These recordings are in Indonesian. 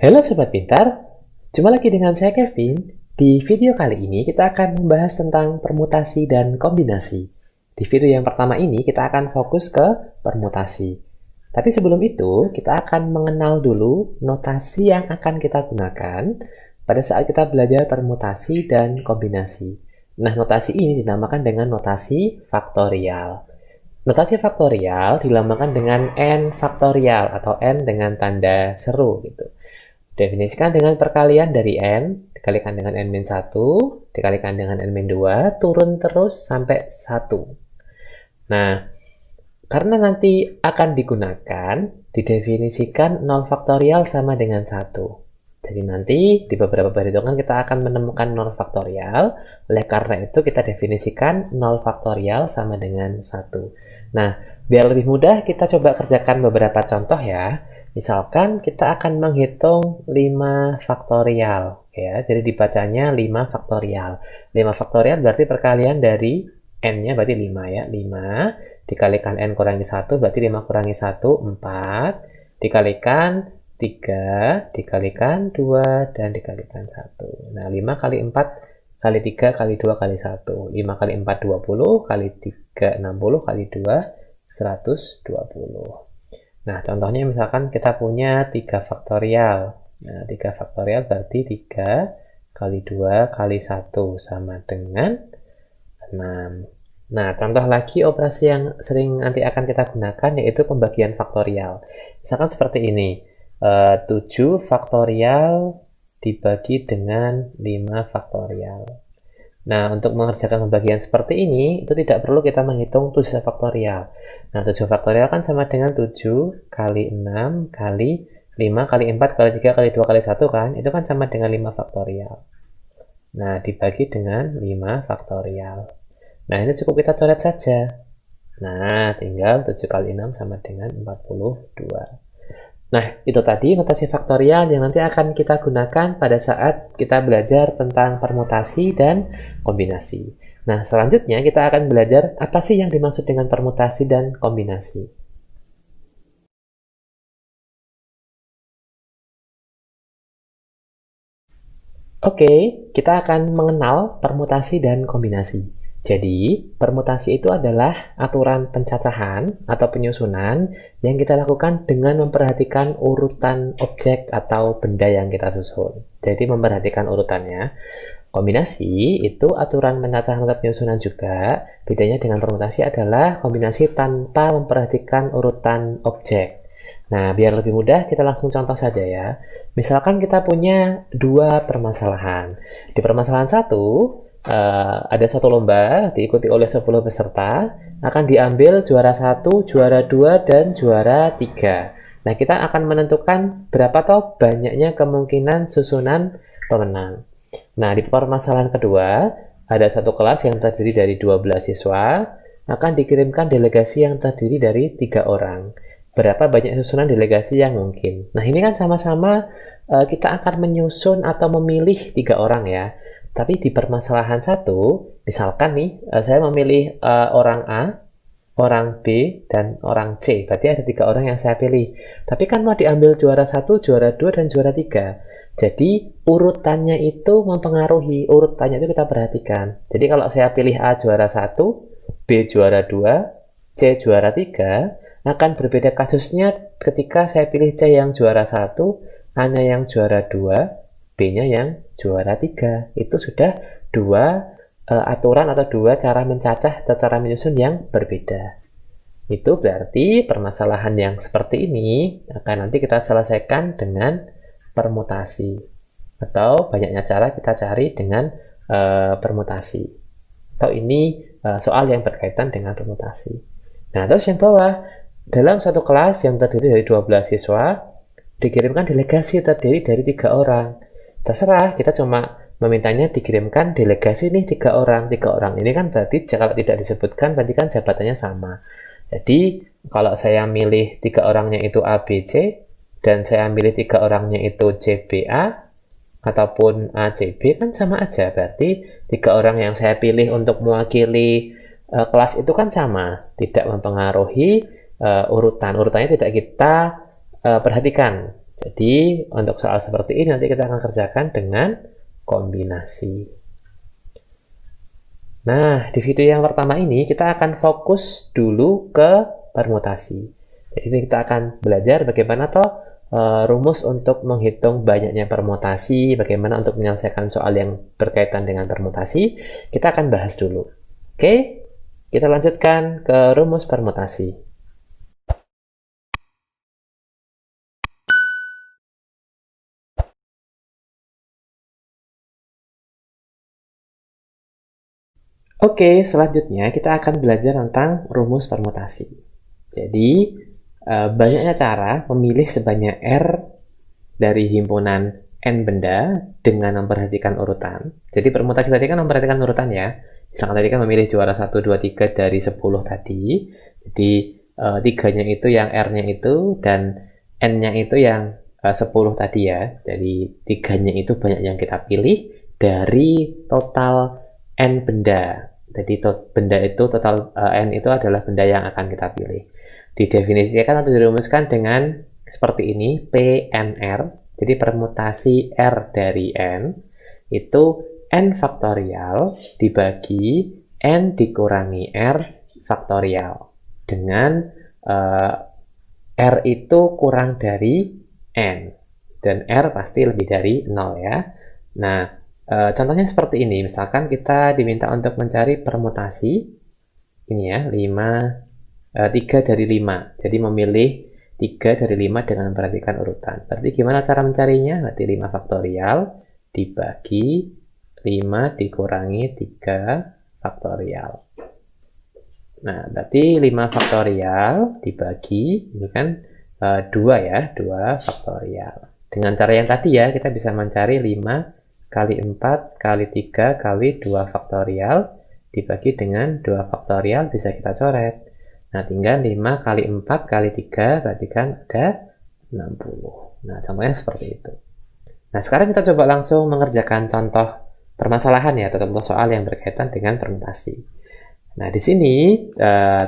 Halo Sobat Pintar, jumpa lagi dengan saya Kevin. Di video kali ini kita akan membahas tentang permutasi dan kombinasi. Di video yang pertama ini kita akan fokus ke permutasi. Tapi sebelum itu, kita akan mengenal dulu notasi yang akan kita gunakan pada saat kita belajar permutasi dan kombinasi. Nah, notasi ini dinamakan dengan notasi faktorial. Notasi faktorial dilambangkan dengan n faktorial atau n dengan tanda seru gitu. Definisikan dengan perkalian dari n, dikalikan dengan n-1, dikalikan dengan n-2, turun terus sampai 1. Nah, karena nanti akan digunakan, didefinisikan 0 faktorial sama dengan 1. Jadi nanti di beberapa perhitungan kita akan menemukan 0 faktorial, oleh karena itu kita definisikan 0 faktorial sama dengan 1. Nah, biar lebih mudah kita coba kerjakan beberapa contoh ya. Misalkan kita akan menghitung 5 faktorial ya. Jadi dibacanya 5 faktorial. 5 faktorial berarti perkalian dari n-nya berarti 5 ya. 5 dikalikan n kurangi 1 berarti 5 kurangi 1 4 dikalikan 3 dikalikan 2 dan dikalikan 1. Nah, 5 kali 4 kali 3 kali 2 kali 1. 5 kali 4 20 kali 3 60 kali 2 120. Nah, contohnya misalkan kita punya 3 faktorial. Nah, 3 faktorial berarti 3 kali 2 kali 1 sama dengan 6. Nah, contoh lagi operasi yang sering nanti akan kita gunakan yaitu pembagian faktorial. Misalkan seperti ini. 7 faktorial dibagi dengan 5 faktorial. Nah, untuk mengerjakan pembagian seperti ini, itu tidak perlu kita menghitung 7 faktorial. Nah, 7 faktorial kan sama dengan 7 kali 6 kali 5 kali 4 kali 3 kali 2 kali 1 kan? Itu kan sama dengan 5 faktorial. Nah, dibagi dengan 5 faktorial. Nah, ini cukup kita coret saja. Nah, tinggal 7 kali 6 sama dengan 42. Nah, itu tadi notasi faktorial yang nanti akan kita gunakan pada saat kita belajar tentang permutasi dan kombinasi. Nah, selanjutnya kita akan belajar apa sih yang dimaksud dengan permutasi dan kombinasi. Oke, kita akan mengenal permutasi dan kombinasi. Jadi, permutasi itu adalah aturan pencacahan atau penyusunan yang kita lakukan dengan memperhatikan urutan objek atau benda yang kita susun. Jadi, memperhatikan urutannya. Kombinasi itu aturan pencacahan atau penyusunan juga. Bedanya dengan permutasi adalah kombinasi tanpa memperhatikan urutan objek. Nah, biar lebih mudah, kita langsung contoh saja ya. Misalkan kita punya 2 permasalahan. Di permasalahan 1, ada suatu lomba diikuti oleh 10 peserta, akan diambil juara 1, juara 2, dan juara 3. Nah, kita akan menentukan berapa toh banyaknya kemungkinan susunan pemenang. Nah, di permasalahan kedua, ada satu kelas yang terdiri dari 12 siswa, akan dikirimkan delegasi yang terdiri dari 3 orang. Berapa banyak susunan delegasi yang mungkin? Nah, ini kan sama-sama kita akan menyusun atau memilih 3 orang ya. Tapi di permasalahan 1, misalkan nih, saya memilih orang A, orang B, dan orang C. Berarti ada 3 orang yang saya pilih. Tapi kan mau diambil juara 1, juara 2, dan juara 3. Jadi, urutannya itu mempengaruhi. Urutannya itu kita perhatikan. Jadi, kalau saya pilih A juara 1, B juara 2, C juara 3, akan berbeda kasusnya ketika saya pilih C yang juara 1, A-nya yang juara 2, B-nya yang juara 3. Itu sudah 2 aturan atau 2 cara mencacah atau cara menyusun yang berbeda. Itu berarti permasalahan yang seperti ini akan nanti kita selesaikan dengan permutasi. Atau banyaknya cara kita cari dengan permutasi. Atau ini soal yang berkaitan dengan permutasi. Nah, terus yang bawah, dalam satu kelas yang terdiri dari 12 siswa, dikirimkan delegasi terdiri dari 3 orang. Terserah, kita cuma memintanya dikirimkan delegasi nih 3 orang. 3 orang ini kan berarti kalau tidak disebutkan berarti kan jabatannya sama. Jadi, kalau saya milih 3 orangnya itu A, B, C, dan saya milih 3 orangnya itu C, B, A, ataupun A, C, B, kan sama aja. Berarti 3 orang yang saya pilih untuk mewakili kelas itu kan sama. Tidak mempengaruhi urutan. Urutannya tidak kita perhatikan. Jadi untuk soal seperti ini nanti kita akan kerjakan dengan kombinasi. Nah, di video yang pertama ini kita akan fokus dulu ke permutasi. Jadi kita akan belajar bagaimana rumus untuk menghitung banyaknya permutasi, bagaimana untuk menyelesaikan soal yang berkaitan dengan permutasi. Kita akan bahas dulu. Oke, kita lanjutkan ke rumus permutasi. Oke, selanjutnya kita akan belajar tentang rumus permutasi. Jadi, banyaknya cara memilih sebanyak R dari himpunan N benda dengan memperhatikan urutan. Jadi, permutasi tadi kan memperhatikan urutan ya. Misalkan tadi kan memilih juara 1, 2, 3 dari 10 tadi. Jadi, 3-nya itu yang R-nya itu, dan N-nya itu yang 10 tadi ya. Jadi, 3-nya itu banyak yang kita pilih dari total N benda. Jadi benda itu total N itu adalah benda yang akan kita pilih. Didefinisikan atau dirumuskan dengan seperti ini, PNR. Jadi permutasi R dari N itu N faktorial dibagi N dikurangi R faktorial. Dengan R itu kurang dari N. Dan R pasti lebih dari 0 ya. Nah, contohnya seperti ini, misalkan kita diminta untuk mencari permutasi, ini ya, 3 dari 5, jadi memilih 3 dari 5 dengan memperhatikan urutan. Berarti gimana cara mencarinya? Berarti 5 faktorial dibagi 5 dikurangi 3 faktorial. Nah, berarti 5 faktorial dibagi, ini kan 2 ya, 2 faktorial. Dengan cara yang tadi ya, kita bisa mencari 5 kali 4 kali 3 kali 2 faktorial dibagi dengan 2 faktorial bisa kita coret. Nah, tinggal 5 kali 4 kali 3 berarti kan ada 60. Nah, contohnya seperti itu. Nah, sekarang kita coba langsung mengerjakan contoh permasalahan ya, atau contoh soal yang berkaitan dengan permutasi. Nah, di sini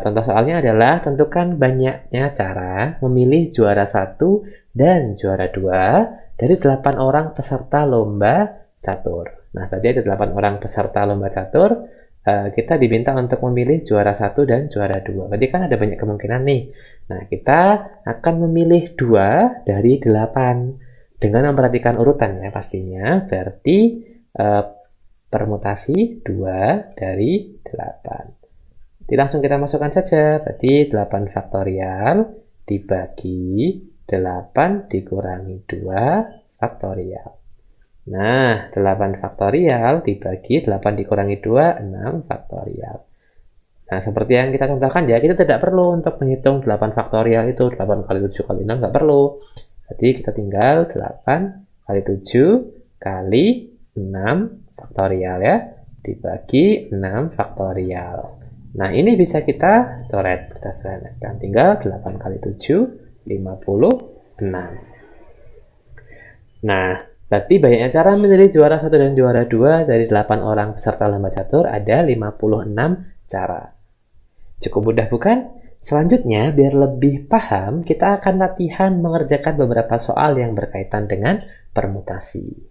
contoh soalnya adalah tentukan banyaknya cara memilih juara 1 dan juara 2 dari 8 orang peserta lomba catur. Nah, tadi ada 8 orang peserta lomba catur, kita diminta untuk memilih juara 1 dan juara 2. Berarti kan ada banyak kemungkinan nih. Nah, kita akan memilih 2 dari 8 dengan memperhatikan urutan ya pastinya. Berarti permutasi 2 dari 8. Jadi langsung kita masukkan saja. Berarti 8 faktorial dibagi 8 dikurangi 2 faktorial. Nah, 8 faktorial dibagi 8 dikurangi 2, 6 faktorial. Nah, seperti yang kita contohkan ya, kita tidak perlu untuk menghitung 8 faktorial itu, 8 kali 7 kali 6, nggak perlu. Jadi kita tinggal 8 kali 7 kali 6 faktorial ya, dibagi 6 faktorial. Nah, ini bisa kita coret, kita sederhanakan. Tinggal 8 kali 7, 56. Nah, berarti banyaknya cara menjadi juara 1 dan juara 2 dari 8 orang peserta lomba catur ada 56 cara. Cukup mudah bukan? Selanjutnya, biar lebih paham, kita akan latihan mengerjakan beberapa soal yang berkaitan dengan permutasi.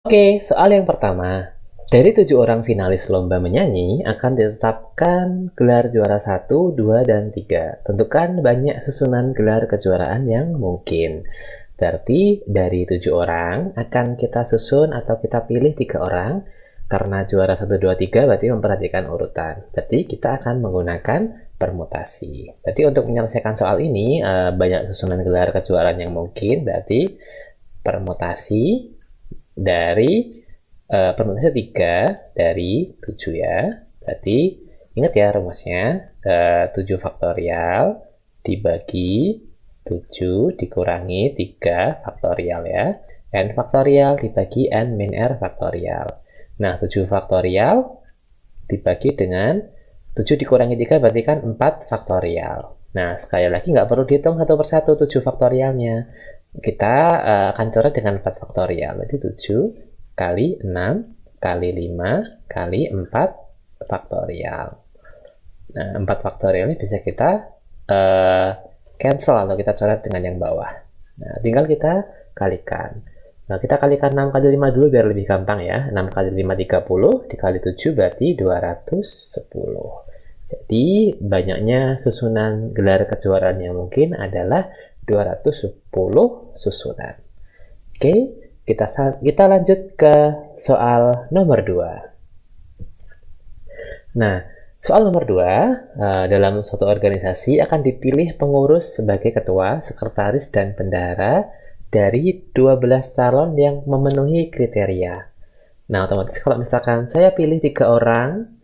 Oke, soal yang pertama. Dari 7 orang finalis lomba menyanyi akan ditetapkan gelar juara 1, 2, dan 3. Tentukan banyak susunan gelar kejuaraan yang mungkin. Berarti dari 7 orang akan kita susun atau kita pilih 3 orang. Karena juara 1, 2, 3 berarti memperhatikan urutan. Berarti kita akan menggunakan permutasi. Berarti untuk menyelesaikan soal ini banyak susunan gelar kejuaraan yang mungkin. Berarti permutasi dari permutasi 3 dari 7 ya. Berarti ingat ya rumusnya, 7 faktorial dibagi 7 dikurangi 3 faktorial ya. N faktorial dibagi N min R faktorial. Nah, 7 faktorial dibagi dengan 7 dikurangi 3 berarti kan 4 faktorial. Nah, sekali lagi nggak perlu dihitung satu persatu 7 faktorialnya. Kita akan coret dengan 4 faktorial. Berarti 7 kali 6 kali 5 kali 4 faktorial. Nah, 4 faktorial ini bisa kita cancel atau kita coret dengan yang bawah. Nah, tinggal kita kalikan. Nah, kita kalikan 6 kali 5 dulu biar lebih gampang ya. 6 kali 5 30, dikali 7 berarti 210. Jadi, banyaknya susunan gelar kejuaraan yang mungkin adalah 210 susunan. Oke, kita lanjut ke soal nomor 2. Nah, soal nomor 2, dalam suatu organisasi akan dipilih pengurus sebagai ketua, sekretaris, dan bendahara dari 12 calon yang memenuhi kriteria. Nah, otomatis kalau misalkan saya pilih 3 orang,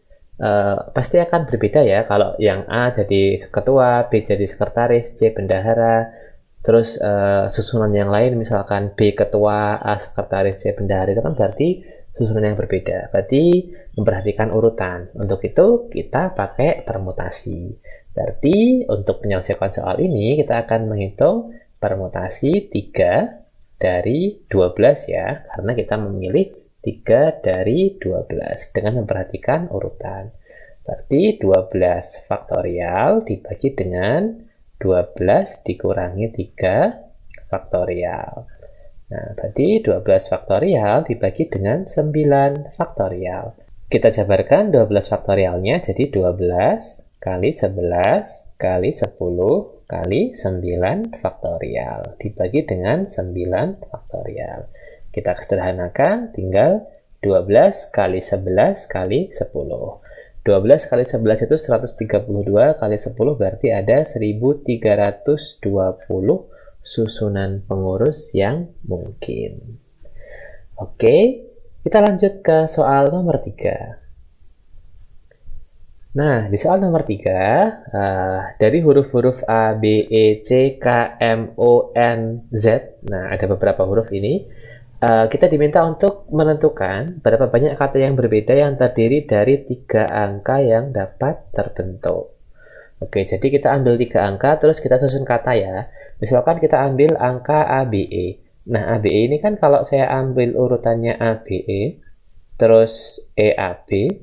pasti akan berbeda ya. Kalau yang A jadi ketua, B jadi sekretaris, C bendahara, terus susunan yang lain misalkan B ketua, A sekretaris, C bendahara, itu kan berarti susunan yang berbeda. Berarti memperhatikan urutan. Untuk itu kita pakai permutasi. Berarti untuk menyelesaikan soal ini kita akan menghitung permutasi 3 dari 12 ya, karena kita memilih 3 dari 12 dengan memperhatikan urutan. Berarti 12 faktorial dibagi dengan 12 dikurangi 3 faktorial. Nah, berarti 12 faktorial dibagi dengan 9 faktorial. Kita jabarkan 12 faktorialnya jadi 12 kali 11 kali 10 kali 9 faktorial dibagi dengan 9 faktorial. Kita sederhanakan tinggal 12 kali 11 kali 10. 12 kali 11 itu 132 kali 10 berarti ada 1320 susunan pengurus yang mungkin. Oke, kita lanjut ke soal nomor 3. Nah, di soal nomor 3, dari huruf-huruf A, B, E, C, K, M, O, N, Z, nah ada beberapa huruf ini, kita diminta untuk menentukan berapa banyak kata yang berbeda yang terdiri dari 3 angka yang dapat terbentuk. Oke, jadi kita ambil 3 angka, terus kita susun kata ya. Misalkan kita ambil angka A, B, E. Nah, A, B, E ini kan kalau saya ambil urutannya A, B, E, terus E, A, B,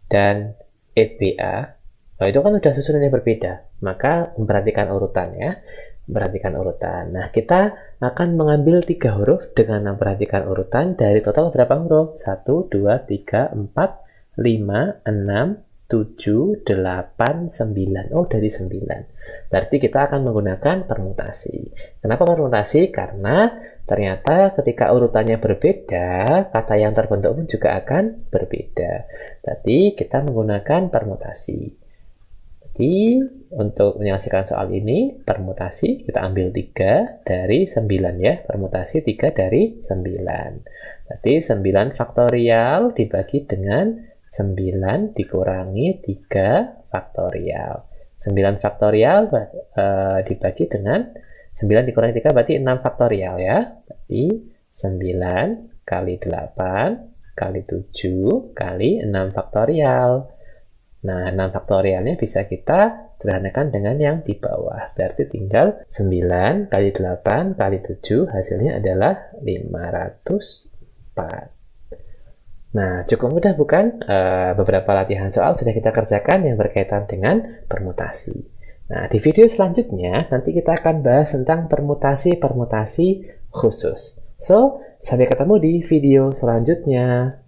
dan EBA, nah itu kan udah susunan yang berbeda. Maka memperhatikan urutannya, memperhatikan urutan. Nah, kita akan mengambil 3 huruf dengan memperhatikan urutan dari total berapa huruf? 1, 2, 3, 4, 5, 6, 7, 8, 9. Oh, dari 9. Berarti kita akan menggunakan permutasi. Kenapa permutasi? Karena ternyata ketika urutannya berbeda, kata yang terbentuk pun juga akan berbeda. Berarti kita menggunakan permutasi. Jadi untuk menyelesaikan soal ini, permutasi kita ambil 3 dari 9 ya. Permutasi 3 dari 9. Berarti 9 faktorial dibagi dengan 9 dikurangi 3 faktorial. 9 faktorial dibagi dengan 9 dikurangi 3 berarti 6 faktorial ya. Berarti 9 kali 8 kali 7 kali 6 faktorial. Nah, 6 faktorialnya bisa kita sederhanakan dengan yang di bawah. Berarti tinggal 9 kali 8 kali 7 hasilnya adalah 504. Nah, cukup mudah bukan? Beberapa latihan soal sudah kita kerjakan yang berkaitan dengan permutasi. Nah, di video selanjutnya nanti kita akan bahas tentang permutasi-permutasi khusus. So, sampai ketemu di video selanjutnya.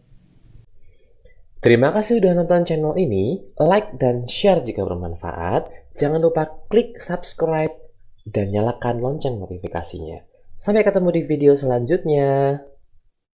Terima kasih sudah nonton channel ini, like dan share jika bermanfaat. Jangan lupa klik subscribe dan nyalakan lonceng notifikasinya. Sampai ketemu di video selanjutnya.